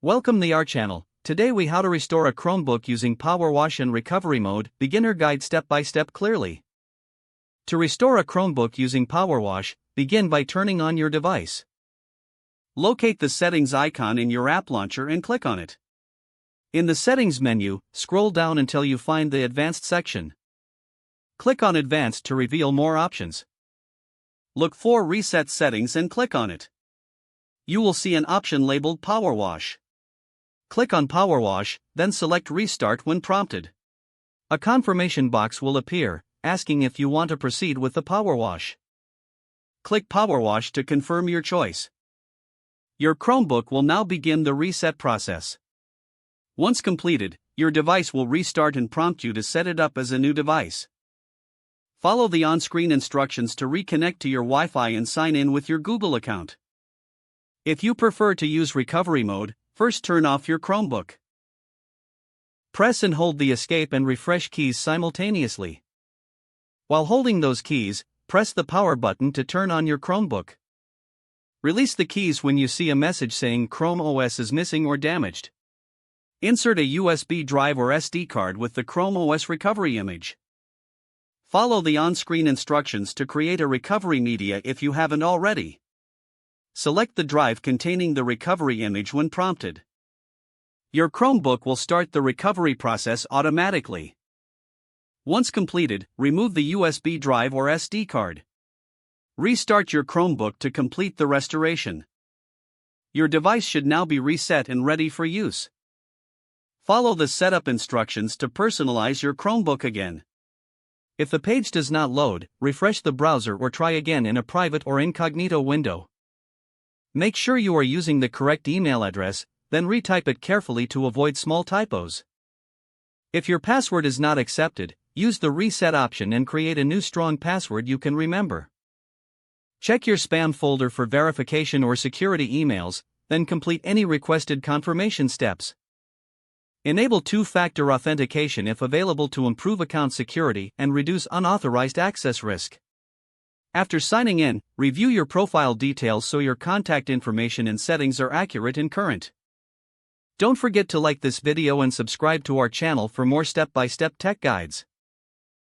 Welcome to our channel. Today we how to restore a Chromebook using Powerwash and recovery mode, beginner guide step by step clearly. To restore a Chromebook using Powerwash, begin by turning on your device. Locate the settings icon in your app launcher and click on it. In the settings menu, scroll down until you find the advanced section. Click on advanced to reveal more options. Look for reset settings and click on it. You will see an option labeled Powerwash. Click on Powerwash, then select Restart when prompted. A confirmation box will appear, asking if you want to proceed with the Powerwash. Click Powerwash to confirm your choice. Your Chromebook will now begin the reset process. Once completed, your device will restart and prompt you to set it up as a new device. Follow the on-screen instructions to reconnect to your Wi-Fi and sign in with your Google account. If you prefer to use recovery mode, first turn off your Chromebook. Press and hold the escape and refresh keys simultaneously. While holding those keys, press the power button to turn on your Chromebook. Release the keys when you see a message saying Chrome OS is missing or damaged. Insert a USB drive or SD card with the Chrome OS recovery image. Follow the on-screen instructions to create a recovery media if you haven't already. Select the drive containing the recovery image when prompted. Your Chromebook will start the recovery process automatically. Once completed, remove the USB drive or SD card. Restart your Chromebook to complete the restoration. Your device should now be reset and ready for use. Follow the setup instructions to personalize your Chromebook again. If the page does not load, refresh the browser or try again in a private or incognito window. Make sure you are using the correct email address, then retype it carefully to avoid small typos. If your password is not accepted, use the reset option and create a new strong password you can remember. Check your spam folder for verification or security emails, then complete any requested confirmation steps. Enable two-factor authentication if available to improve account security and reduce unauthorized access risk. After signing in, review your profile details so your contact information and settings are accurate and current. Don't forget to like this video and subscribe to our channel for more step-by-step tech guides.